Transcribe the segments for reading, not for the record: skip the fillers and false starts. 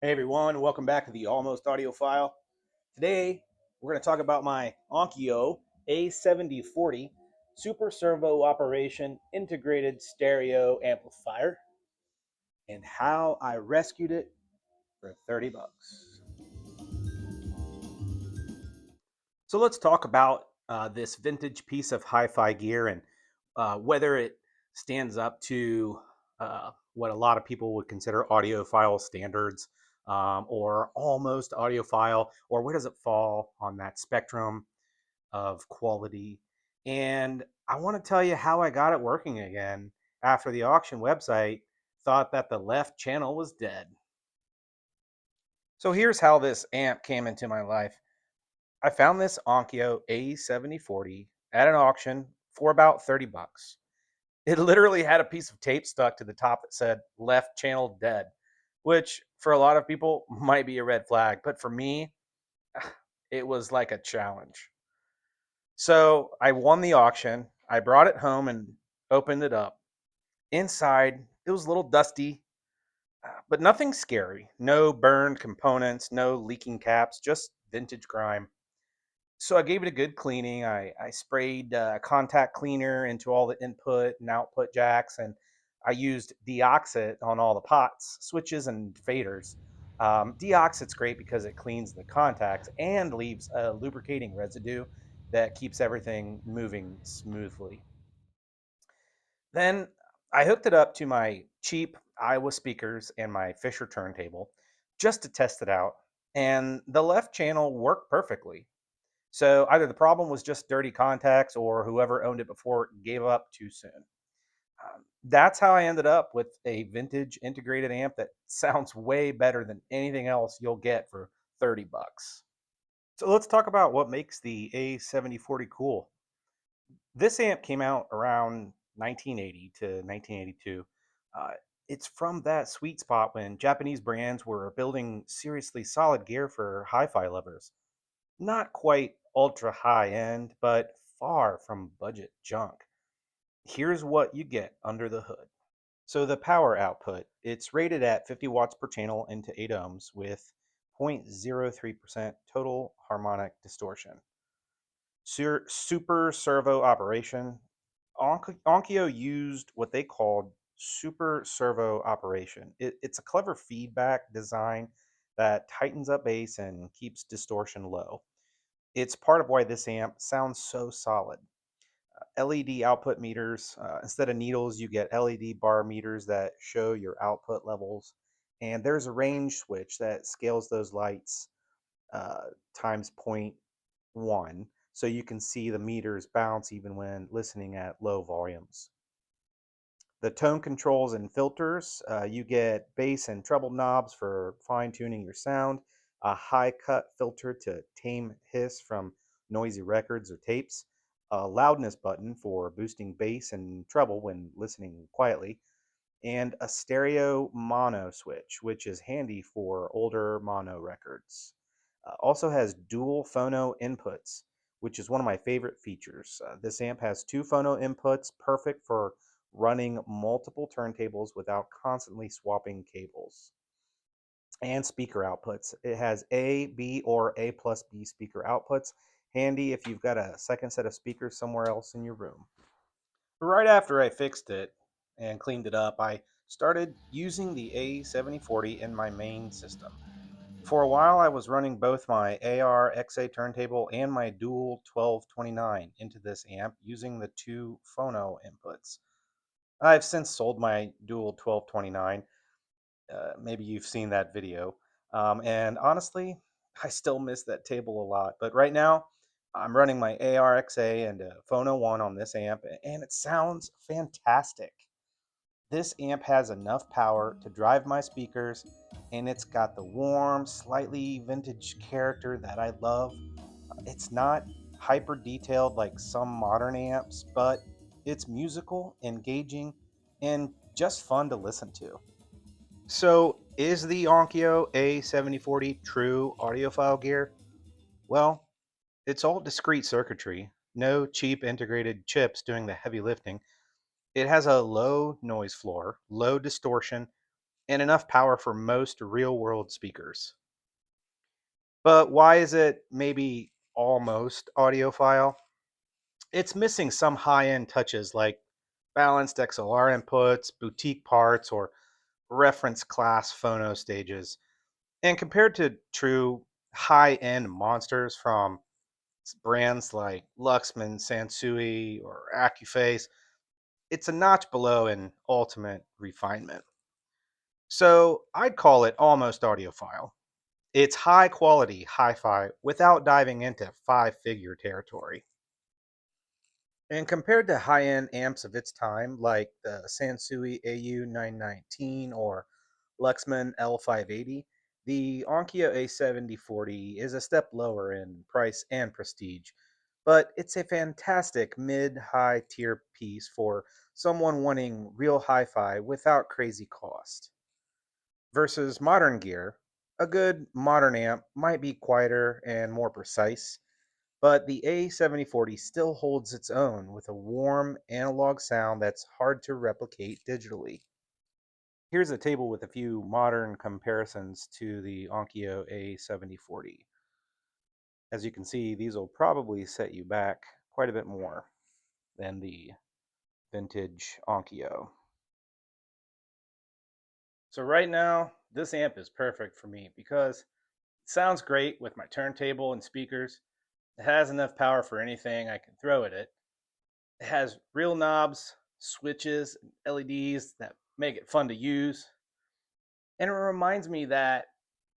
Hey everyone, welcome back to the Almost Audiophile. Today we're going to talk about my Onkyo A-7040 Super Servo Operation Integrated Stereo Amplifier and how I rescued it for 30 bucks. So let's talk about this vintage piece of hi-fi gear and whether it stands up to what a lot of people would consider audiophile standards, or almost audiophile, or where does it fall on that spectrum of quality. And I want to tell you how I got it working again after the auction website thought that the left channel was dead. So here's how this amp came into my life. I found this Onkyo A-7040 at an auction for about 30 bucks. It literally had a piece of tape stuck to the top that said left channel dead, which for a lot of people might be a red flag, but for me, it was like a challenge. So I won the auction. I brought it home and opened it up. Inside, it was a little dusty, but nothing scary. No burned components, no leaking caps, just vintage grime. So I gave it a good cleaning. I sprayed contact cleaner into all the input and output jacks, and I used DeoxIT on all the pots, switches, and faders. DeoxIT's great because it cleans the contacts and leaves a lubricating residue that keeps everything moving smoothly. Then I hooked it up to my cheap Iowa speakers and my Fisher turntable just to test it out, and the left channel worked perfectly. So either the problem was just dirty contacts or whoever owned it before gave up too soon. That's how I ended up with a vintage integrated amp that sounds way better than anything else you'll get for 30 bucks. So let's talk about what makes the A7040 cool. This amp came out around 1980 to 1982. Uh, it's from that sweet spot when Japanese brands were building seriously solid gear for hi-fi lovers. Not quite ultra high end, but far from budget junk. Here's what you get under the hood. So the power output, it's rated at 50 watts per channel into 8 ohms with 0.03% total harmonic distortion. Super servo operation. Onkyo used what they called super servo operation. It's a clever feedback design that tightens up bass and keeps distortion low. It's part of why this amp sounds so solid. LED output meters, instead of needles, you get LED bar meters that show your output levels. And there's a range switch that scales those lights times zero point 0.1 so you can see the meters bounce even when listening at low volumes. The tone controls and filters, you get bass and treble knobs for fine tuning your sound, a high cut filter to tame hiss from noisy records or tapes, a loudness button for boosting bass and treble when listening quietly, and a stereo mono switch, which is handy for older mono records. Also has dual phono inputs, which is one of my favorite features. This amp has two phono inputs, perfect for running multiple turntables without constantly swapping cables. And speaker outputs. It has A, B, or A plus B speaker outputs. Handy if you've got a second set of speakers somewhere else in your room. Right after I fixed it and cleaned it up, I started using the A7040 in my main system. For a while, I was running both my AR-XA turntable and my dual 1229 into this amp using the two phono inputs. I've since sold my dual 1229. Maybe you've seen that video. And honestly, I still miss that table a lot. But right now, I'm running my AR-XA and a Phono 1 on this amp, and it sounds fantastic. This amp has enough power to drive my speakers, and it's got the warm, slightly vintage character that I love. It's not hyper detailed like some modern amps, but it's musical, engaging, and just fun to listen to. So, is the Onkyo A7040 true audiophile gear? Well, it's all discrete circuitry, no cheap integrated chips doing the heavy lifting. It has a low noise floor, low distortion, and enough power for most real world speakers. But why is it maybe almost audiophile? It's missing some high end touches like balanced XLR inputs, boutique parts, or reference class phono stages. And compared to true high end monsters from brands like Luxman, Sansui, or Accuface, it's a notch below in ultimate refinement. So I'd call it almost audiophile. It's high quality hi fi without diving into five-figure territory. And compared to high end amps of its time, like the Sansui AU919 or Luxman L580, the Onkyo A7040 is a step lower in price and prestige, but it's a fantastic mid high tier piece for someone wanting real hi fi without crazy cost. Versus modern gear, a good modern amp might be quieter and more precise, but the A7040 still holds its own with a warm analog sound that's hard to replicate digitally. Here's a table with a few modern comparisons to the Onkyo A7040. As you can see, these will probably set you back quite a bit more than the vintage Onkyo. So right now, this amp is perfect for me because it sounds great with my turntable and speakers. It has enough power for anything I can throw at it. It has real knobs, switches, and LEDs that make it fun to use. And it reminds me that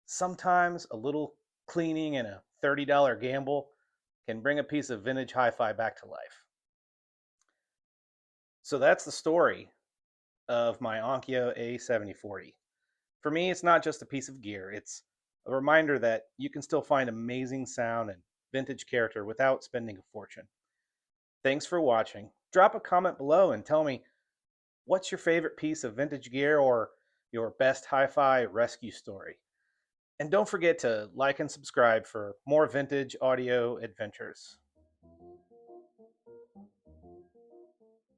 sometimes a little cleaning and a $30 gamble can bring a piece of vintage hi fi back to life. So that's the story of my Onkyo A7040. For me, it's not just a piece of gear, it's a reminder that you can still find amazing sound and vintage character without spending a fortune. Thanks for watching. Drop a comment below and tell me what's your favorite piece of vintage gear or your best hi fi rescue story. And don't forget to like and subscribe for more vintage audio adventures.